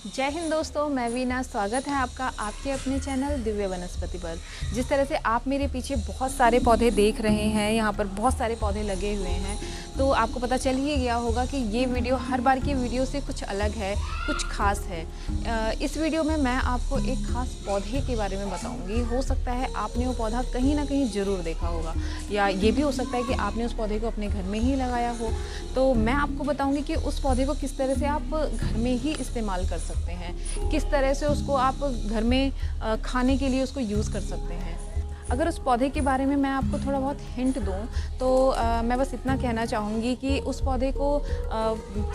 जय हिंद दोस्तों, मैं वीना। स्वागत है आपका आपके अपने चैनल दिव्य वनस्पति पर। जिस तरह से आप मेरे पीछे बहुत सारे पौधे देख रहे हैं, यहाँ पर बहुत सारे पौधे लगे हुए हैं, तो आपको पता चल ही गया होगा कि ये वीडियो हर बार की वीडियो से कुछ अलग है, कुछ खास है। इस वीडियो में मैं आपको एक खास पौधे के बारे में बताऊंगी। हो सकता है आपने वो पौधा कहीं ना कहीं ज़रूर देखा होगा, या ये भी हो सकता है कि आपने उस पौधे को अपने घर में ही लगाया हो। तो मैं आपको बताऊंगी कि उस पौधे को किस तरह से आप घर में ही इस्तेमाल कर सकते हैं, किस तरह से उसको आप घर में खाने के लिए उसको यूज़ कर सकते हैं। अगर उस पौधे के बारे में मैं आपको थोड़ा बहुत हिंट दूं तो मैं बस इतना कहना चाहूँगी कि उस पौधे को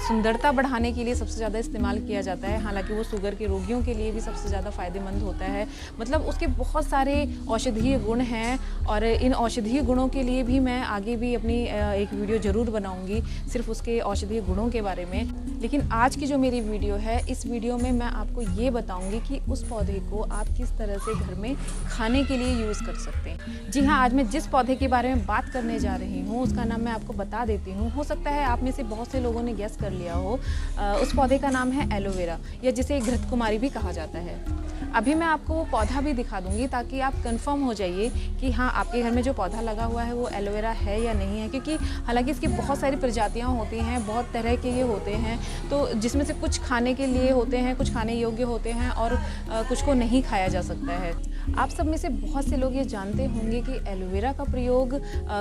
सुंदरता बढ़ाने के लिए सबसे ज़्यादा इस्तेमाल किया जाता है। हालांकि वो शुगर के रोगियों के लिए भी सबसे ज़्यादा फ़ायदेमंद होता है। मतलब उसके बहुत सारे औषधीय गुण हैं, और इन औषधीय गुणों के लिए भी मैं आगे भी अपनी एक वीडियो ज़रूर बनाऊँगी सिर्फ उसके औषधीय गुणों के बारे में। लेकिन आज की जो मेरी वीडियो है, इस वीडियो में मैं आपको ये बताऊँगी कि उस पौधे को आप किस तरह से घर में खाने के लिए यूज़ कर सकते हैं। जी हाँ, आज मैं जिस पौधे के बारे में बात करने जा रही हूँ उसका नाम मैं आपको बता देती हूँ। हो सकता है आप में से बहुत से लोगों ने गेस कर लिया हो। उस पौधे का नाम है एलोवेरा, या जिसे घृत कुमारी भी कहा जाता है। अभी मैं आपको वो पौधा भी दिखा दूंगी ताकि आप कंफर्म हो जाइए कि हाँ, आपके घर में जो पौधा लगा हुआ है वो एलोवेरा है या नहीं है। क्योंकि हालांकि इसकी बहुत सारी प्रजातियाँ होती हैं, बहुत तरह के ये होते हैं, तो जिसमें से कुछ खाने के लिए होते हैं, कुछ खाने योग्य होते हैं, और कुछ को नहीं खाया जा सकता है। आप सब में से बहुत से लोग ये जानते होंगे कि एलोवेरा का प्रयोग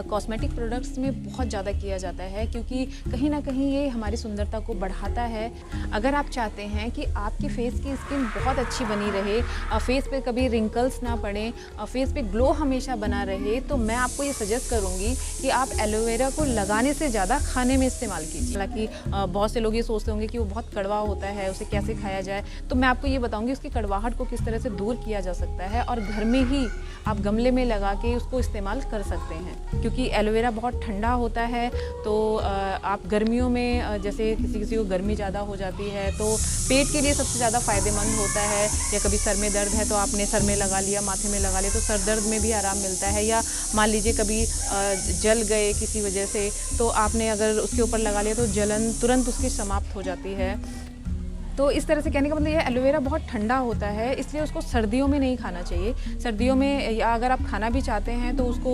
कॉस्मेटिक प्रोडक्ट्स में बहुत ज़्यादा किया जाता है, क्योंकि कहीं ना कहीं ये हमारी सुंदरता को बढ़ाता है। अगर आप चाहते हैं कि आपकी फेस की स्किन बहुत अच्छी बनी रहे, फेस पे कभी रिंकल्स ना पड़े, फेस पे ग्लो हमेशा बना रहे, तो मैं आपको ये सजेस्ट करूँगी कि आप एलोवेरा को लगाने से ज़्यादा खाने में इस्तेमाल कीजिए। हालांकि बहुत से लोग ये सोचते होंगे कि वो बहुत कड़वा होता है, उसे कैसे खाया जाए, तो मैं आपको ये बताऊँगी उसकी कड़वाहट को किस तरह से दूर किया जा सकता है, और घर में ही आप गमले में लगा के उसको इस्तेमाल कर सकते हैं। क्योंकि एलोवेरा बहुत ठंडा होता है, तो आप गर्मियों में जैसे किसी को गर्मी ज़्यादा हो जाती है तो पेट के लिए सबसे ज़्यादा फ़ायदेमंद होता है। या कभी सर में दर्द है तो आपने सर में लगा लिया, माथे में लगा लिया, तो सर दर्द में भी आराम मिलता है। या मान लीजिए कभी जल गए किसी वजह से, तो आपने अगर उसके ऊपर लगा लिया तो जलन तुरंत उसकी समाप्त हो जाती है। तो इस तरह से कहने का मतलब ये एलोवेरा बहुत ठंडा होता है, इसलिए उसको सर्दियों में नहीं खाना चाहिए। सर्दियों में या अगर आप खाना भी चाहते हैं तो उसको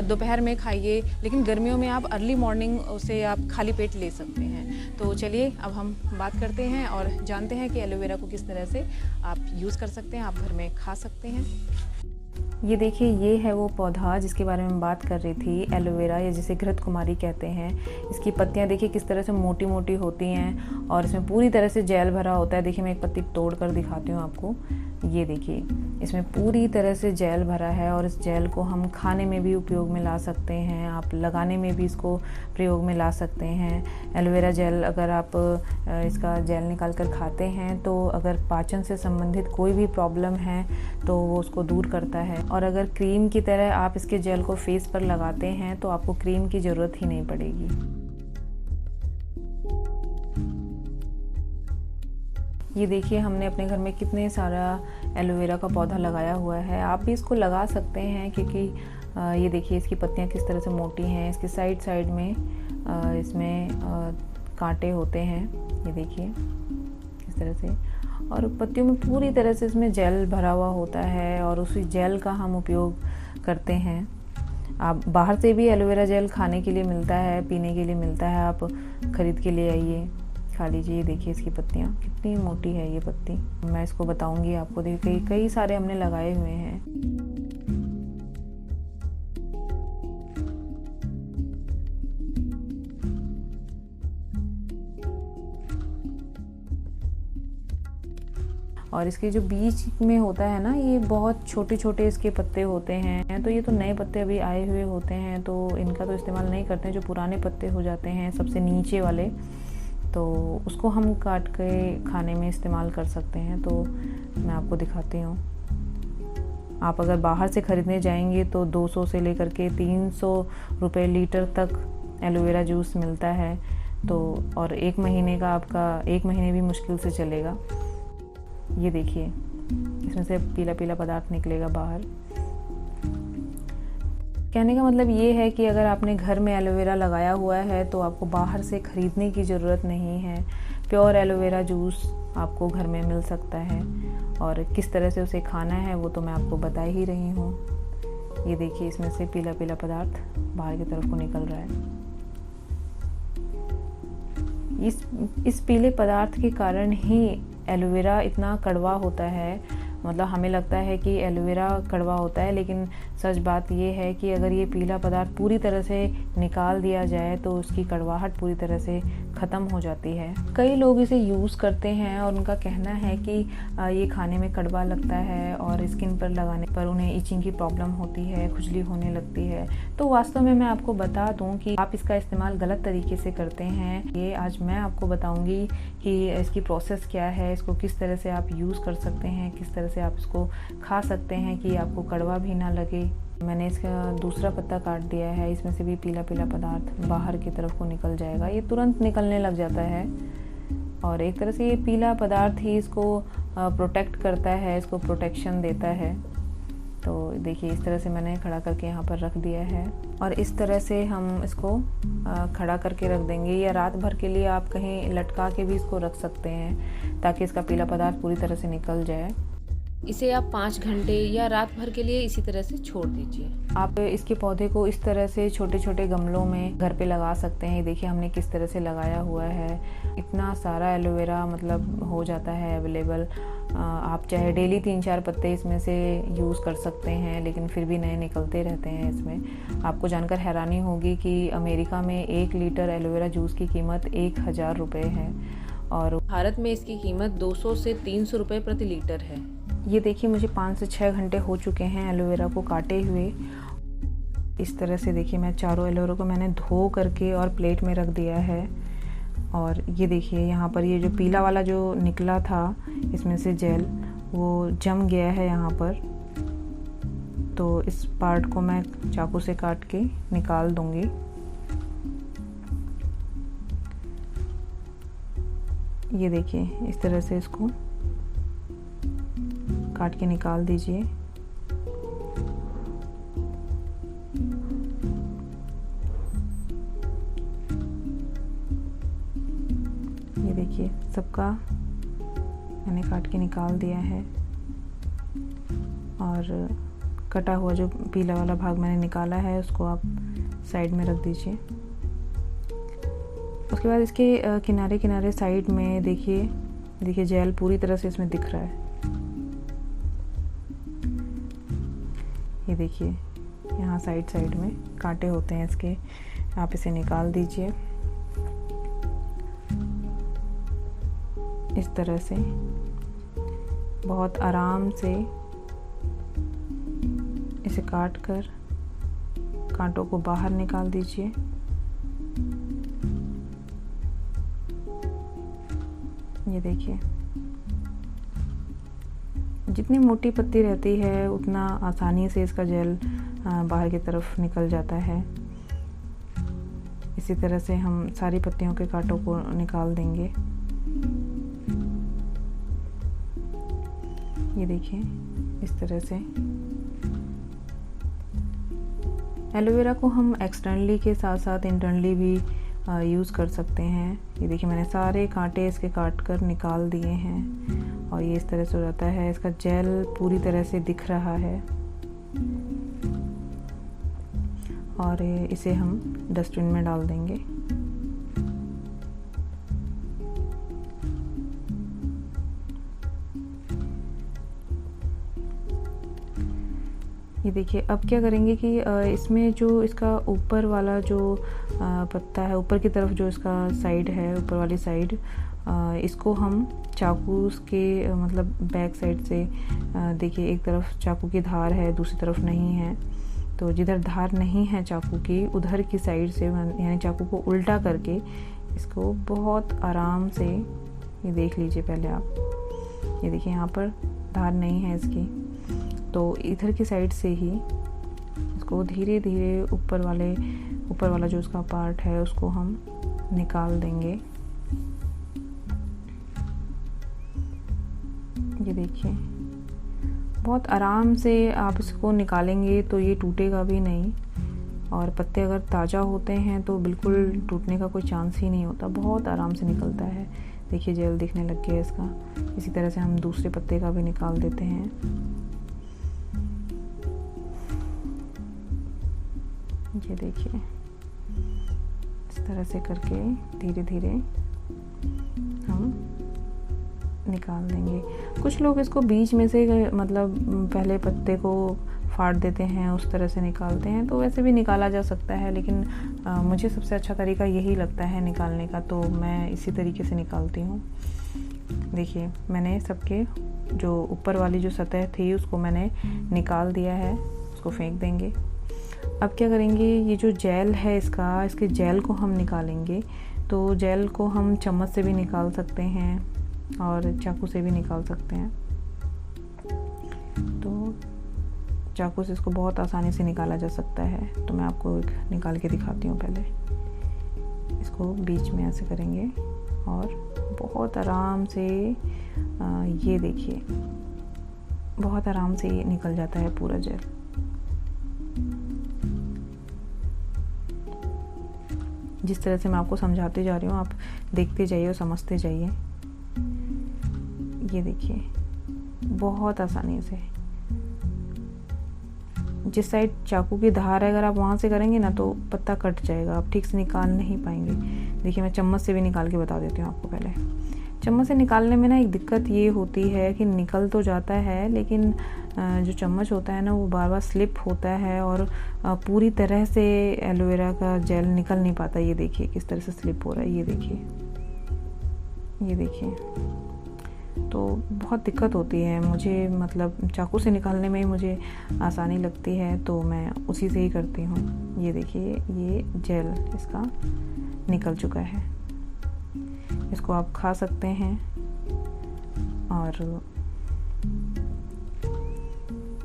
दोपहर में खाइए, लेकिन गर्मियों में आप अर्ली मॉर्निंग उसे आप खाली पेट ले सकते हैं। तो चलिए अब हम बात करते हैं और जानते हैं कि एलोवेरा को किस तरह से आप यूज़ कर सकते हैं, आप घर में खा सकते हैं। ये देखिए, ये है वो पौधा जिसके बारे में बात कर रही थी, एलोवेरा, या जिसे घृत कुमारी कहते हैं। इसकी पत्तियां देखिए किस तरह से मोटी मोटी होती हैं, और इसमें पूरी तरह से जेल भरा होता है। देखिए मैं एक पत्ती तोड़ कर दिखाती हूँ आपको। ये देखिए, इसमें पूरी तरह से जेल भरा है, और इस जेल को हम खाने में भी उपयोग में ला सकते हैं, आप लगाने में भी इसको प्रयोग में ला सकते हैं। एलोवेरा जेल अगर आप इसका जेल निकाल कर खाते हैं तो अगर पाचन से संबंधित कोई भी प्रॉब्लम है तो वो उसको दूर करता है। और अगर क्रीम की तरह आप इसके जेल को फेस पर लगाते हैं तो आपको क्रीम की ज़रूरत ही नहीं पड़ेगी। ये देखिए, हमने अपने घर में कितने सारा एलोवेरा का पौधा लगाया हुआ है। आप भी इसको लगा सकते हैं, क्योंकि ये देखिए इसकी पत्तियां किस तरह से मोटी हैं। इसके साइड साइड में इसमें कांटे होते हैं, ये देखिए इस तरह से, और पत्तियों में पूरी तरह से इसमें जेल भरा हुआ होता है, और उसी जेल का हम उपयोग करते हैं। आप बाहर से भी एलोवेरा जेल खाने के लिए मिलता है, पीने के लिए मिलता है, आप खरीद के ले आइए, खा लीजिए। देखिए इसकी पत्तियाँ कितनी मोटी है ये पत्ती, मैं इसको बताऊंगी आपको। देखिए कई सारे हमने लगाए हुए हैं। और इसके जो बीच में होता है ना, ये बहुत छोटे छोटे इसके पत्ते होते हैं। तो ये तो नए पत्ते अभी आए हुए होते हैं, तो इनका तो इस्तेमाल नहीं करते हैं। जो पुराने पत्ते हो जाते हैं सबसे नीचे वाले, तो उसको हम काट के खाने में इस्तेमाल कर सकते हैं। तो मैं आपको दिखाती हूँ। आप अगर बाहर से ख़रीदने जाएंगे तो 200 से लेकर के 300 रुपये लीटर तक एलोवेरा जूस मिलता है। तो और 1 महीने का आपका 1 महीने भी मुश्किल से चलेगा। ये देखिए, इसमें से पीला पीला पदार्थ निकलेगा बाहर। कहने का मतलब ये है कि अगर आपने घर में एलोवेरा लगाया हुआ है तो आपको बाहर से ख़रीदने की ज़रूरत नहीं है। प्योर एलोवेरा जूस आपको घर में मिल सकता है। और किस तरह से उसे खाना है वो तो मैं आपको बता ही रही हूँ। ये देखिए, इसमें से पीला पीला पदार्थ बाहर की तरफ को निकल रहा है। इस पीले पदार्थ के कारण ही एलोवेरा इतना कड़वा होता है। मतलब हमें लगता है कि एलोवेरा कड़वा होता है, लेकिन सच बात ये है कि अगर ये पीला पदार्थ पूरी तरह से निकाल दिया जाए तो उसकी कड़वाहट पूरी तरह से ख़त्म हो जाती है। कई लोग इसे यूज़ करते हैं और उनका कहना है कि ये खाने में कड़वा लगता है और स्किन पर लगाने पर उन्हें इचिंग की प्रॉब्लम होती है, खुजली होने लगती है। तो वास्तव में मैं आपको बता दूं कि आप इसका इस्तेमाल गलत तरीके से करते हैं। ये आज मैं आपको बताऊंगी कि इसकी प्रोसेस क्या है, इसको किस तरह से आप यूज़ कर सकते हैं, किस तरह से आप इसको खा सकते हैं कि आपको कड़वा भी ना लगे। मैंने इसका दूसरा पत्ता काट दिया है, इसमें से भी पीला पीला पदार्थ बाहर की तरफ को निकल जाएगा। ये तुरंत निकलने लग जाता है और एक तरह से ये पीला पदार्थ ही इसको प्रोटेक्ट करता है, इसको प्रोटेक्शन देता है। तो देखिए, इस तरह से मैंने खड़ा करके यहाँ पर रख दिया है और इस तरह से हम इसको खड़ा करके रख देंगे, या रात भर के लिए आप कहीं लटका के भी इसको रख सकते हैं ताकि इसका पीला पदार्थ पूरी तरह से निकल जाए। इसे आप 5 घंटे या रात भर के लिए इसी तरह से छोड़ दीजिए। आप इसके पौधे को इस तरह से छोटे छोटे गमलों में घर पे लगा सकते हैं। देखिए हमने किस तरह से लगाया हुआ है। इतना सारा एलोवेरा मतलब हो जाता है अवेलेबल। आप चाहे डेली 3-4 पत्ते इसमें से यूज़ कर सकते हैं, लेकिन फिर भी नए निकलते रहते हैं इसमें। आपको जानकर हैरानी होगी कि अमेरिका में 1 लीटर एलोवेरा जूस की कीमत 1000 रुपये है और भारत में इसकी कीमत 200 से 300 रुपये प्रति लीटर है। ये देखिए, मुझे 5 से 6 घंटे हो चुके हैं एलोवेरा को काटे हुए। इस तरह से देखिए, मैं चारों एलोवेरा को मैंने धो करके और प्लेट में रख दिया है। और ये देखिए, यहाँ पर ये जो पीला वाला जो निकला था इसमें से जेल, वो जम गया है यहाँ पर। तो इस पार्ट को मैं चाकू से काट के निकाल दूँगी। ये देखिए, इस तरह से इसको काट के निकाल दीजिए। ये देखिए, सबका मैंने काट के निकाल दिया है और कटा हुआ जो पीला वाला भाग मैंने निकाला है उसको आप साइड में रख दीजिए। उसके बाद इसके किनारे किनारे साइड में देखिए जेल पूरी तरह से इसमें दिख रहा है। ये देखिए, यहाँ साइड में कांटे होते हैं इसके, आप इसे निकाल दीजिए। इस तरह से बहुत आराम से इसे काट कर कांटों को बाहर निकाल दीजिए। ये देखिए, जितनी मोटी पत्ती रहती है उतना आसानी से इसका जेल बाहर की तरफ निकल जाता है। इसी तरह से हम सारी पत्तियों के कांटों को निकाल देंगे। ये देखिए, इस तरह से एलोवेरा को हम एक्सटर्नली के साथ साथ इंटरनली भी यूज़ कर सकते हैं। ये देखिए, मैंने सारे कांटे इसके काट कर निकाल दिए हैं और ये इस तरह से हो जाता है। इसका जेल पूरी तरह से दिख रहा है और इसे हम डस्टबिन में डाल देंगे। ये देखिए, अब क्या करेंगे कि इसमें जो इसका ऊपर वाला जो पत्ता है, ऊपर की तरफ जो इसका साइड है, ऊपर वाली साइड, इसको हम चाकू के मतलब बैक साइड से देखिए, एक तरफ चाकू की धार है, दूसरी तरफ नहीं है। तो जिधर धार नहीं है चाकू की, उधर की साइड से यानी चाकू को उल्टा करके इसको बहुत आराम से, ये देख लीजिए पहले आप। ये देखिए, यहाँ पर धार नहीं है इसकी, तो इधर की साइड से ही इसको धीरे धीरे ऊपर वाला जो उसका पार्ट है उसको हम निकाल देंगे। ये देखिए, बहुत आराम से आप इसको निकालेंगे तो ये टूटेगा भी नहीं, और पत्ते अगर ताज़ा होते हैं तो बिल्कुल टूटने का कोई चांस ही नहीं होता, बहुत आराम से निकलता है। देखिए जेल दिखने लग गया इसका। इसी तरह से हम दूसरे पत्ते का भी निकाल देते हैं। ये देखिए इस तरह से करके धीरे धीरे हम निकाल देंगे। कुछ लोग इसको बीच में से मतलब पहले पत्ते को फाड़ देते हैं, उस तरह से निकालते हैं, तो वैसे भी निकाला जा सकता है, लेकिन मुझे सबसे अच्छा तरीका यही लगता है निकालने का, तो मैं इसी तरीके से निकालती हूँ। देखिए मैंने सबके जो ऊपर वाली जो सतह थी उसको मैंने निकाल दिया है, उसको फेंक देंगे। अब क्या करेंगे, ये जो जेल है इसके जेल को हम निकालेंगे। तो जेल को हम चम्मच से भी निकाल सकते हैं और चाकू से भी निकाल सकते हैं। तो चाकू से इसको बहुत आसानी से निकाला जा सकता है, तो मैं आपको एक निकाल के दिखाती हूँ। पहले इसको बीच में ऐसे करेंगे और बहुत आराम से ये देखिए बहुत आराम से ये निकल जाता है पूरा जेल। जिस तरह से मैं आपको समझाते जा रही हूँ आप देखते जाइए और समझते जाइए। ये देखिए बहुत आसानी से, जिस साइड चाकू की धार है अगर आप वहाँ से करेंगे ना तो पत्ता कट जाएगा, आप ठीक से निकाल नहीं पाएंगे। देखिए मैं चम्मच से भी निकाल के बता देती हूँ आपको। पहले चम्मच से निकालने में ना एक दिक्कत ये होती है कि निकल तो जाता है, लेकिन जो चम्मच होता है ना वो बार बार स्लिप होता है और पूरी तरह से एलोवेरा का जेल निकल नहीं पाता। ये देखिए किस तरह से स्लिप हो रहा है, ये देखिए तो बहुत दिक्कत होती है मुझे, मतलब चाकू से निकालने में ही मुझे आसानी लगती है, तो मैं उसी से ही करती हूँ। ये देखिए ये जेल इसका निकल चुका है। इसको आप खा सकते हैं और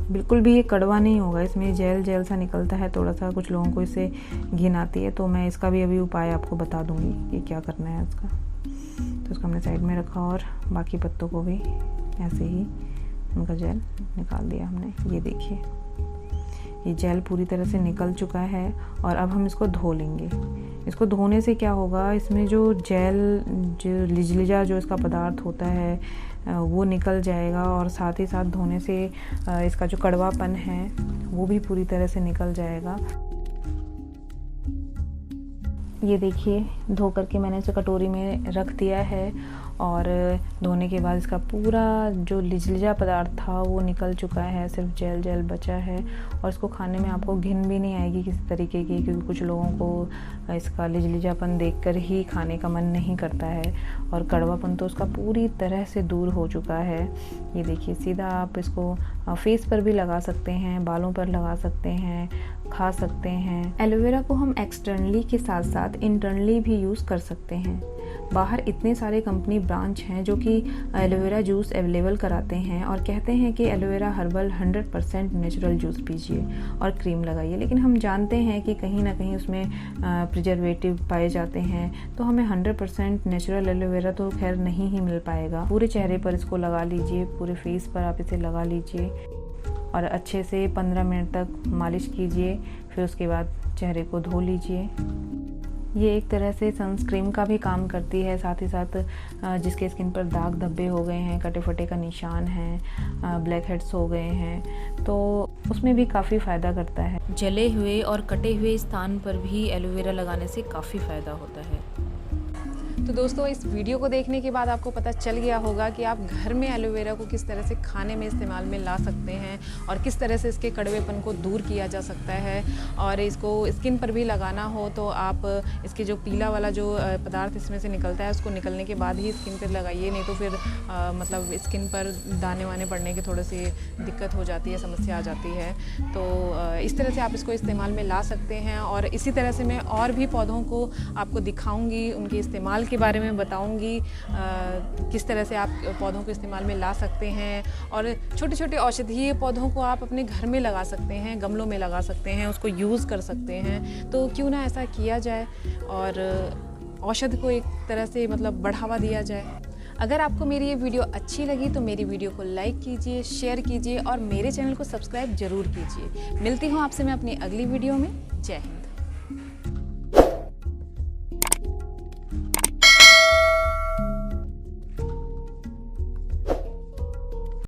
बिल्कुल भी ये कड़वा नहीं होगा, इसमें जेल सा निकलता है थोड़ा सा। कुछ लोगों को इससे घिन आती है, तो मैं इसका भी अभी उपाय आपको बता दूंगी कि क्या करना है इसका। तो इसको हमने साइड में रखा और बाकी पत्तों को भी ऐसे ही उनका जेल निकाल दिया हमने। ये देखिए ये जेल पूरी तरह से निकल चुका है और अब हम इसको धो लेंगे। इसको धोने से क्या होगा, इसमें जो जेल जो लिजलिजा जो इसका पदार्थ होता है वो निकल जाएगा और साथ ही साथ धोने से इसका जो कड़वापन है वो भी पूरी तरह से निकल जाएगा। ये देखिए धो करके मैंने इसे कटोरी में रख दिया है और धोने के बाद इसका पूरा जो लिजलिजा पदार्थ था वो निकल चुका है, सिर्फ जेल बचा है। और इसको खाने में आपको घिन भी नहीं आएगी किसी तरीके की, क्योंकि कुछ लोगों को इसका लिजलिजापन देखकर ही खाने का मन नहीं करता है और कड़वापन तो उसका पूरी तरह से दूर हो चुका है। ये देखिए सीधा आप इसको फेस पर भी लगा सकते हैं, बालों पर लगा सकते हैं, खा सकते हैं। एलोवेरा को हम एक्सटर्नली के साथ साथ इंटरनली भी यूज़ कर सकते हैं। बाहर इतने सारे कंपनी ब्रांच हैं जो कि एलोवेरा जूस अवेलेबल कराते हैं और कहते हैं कि एलोवेरा हर्बल 100% नेचुरल जूस पीजिए और क्रीम लगाइए, लेकिन हम जानते हैं कि कहीं ना कहीं उसमें प्रिजर्वेटिव पाए जाते हैं, तो हमें 100% नेचुरल एलोवेरा तो खैर नहीं ही मिल पाएगा। पूरे चेहरे पर इसको लगा लीजिए, पूरे फेस पर आप इसे लगा लीजिए और अच्छे से 15 मिनट तक मालिश कीजिए, फिर उसके बाद चेहरे को धो लीजिए। ये एक तरह से सनस्क्रीन का भी काम करती है, साथ ही साथ जिसके स्किन पर दाग धब्बे हो गए हैं, कटे फटे का निशान है, ब्लैक हेड्स हो गए हैं, तो उसमें भी काफ़ी फ़ायदा करता है। जले हुए और कटे हुए स्थान पर भी एलोवेरा लगाने से काफ़ी फ़ायदा होता है। तो दोस्तों इस वीडियो को देखने के बाद आपको पता चल गया होगा कि आप घर में एलोवेरा को किस तरह से खाने में इस्तेमाल में ला सकते हैं और किस तरह से इसके कड़वेपन को दूर किया जा सकता है। और इसको स्किन पर भी लगाना हो तो आप इसके जो पीला वाला जो पदार्थ इसमें से निकलता है उसको निकलने के बाद ही स्किन पर लगाइए, नहीं तो फिर मतलब स्किन पर दाने वाने पड़ने की थोड़ी सी दिक्कत हो जाती है, समस्या आ जाती है। तो इस तरह से आप इसको इस्तेमाल में ला सकते हैं। और इसी तरह से मैं और भी पौधों को आपको दिखाऊंगी, उनके इस्तेमाल के बारे में बताऊंगी, किस तरह से आप पौधों को इस्तेमाल में ला सकते हैं। और छोटे छोटे औषधीय पौधों को आप अपने घर में लगा सकते हैं, गमलों में लगा सकते हैं, उसको यूज़ कर सकते हैं। तो क्यों ना ऐसा किया जाए और औषध को एक तरह से मतलब बढ़ावा दिया जाए। अगर आपको मेरी ये वीडियो अच्छी लगी तो मेरी वीडियो को लाइक कीजिए, शेयर कीजिए और मेरे चैनल को सब्सक्राइब ज़रूर कीजिए। मिलती हूँ आपसे मैं अपनी अगली वीडियो में। जय हिंद।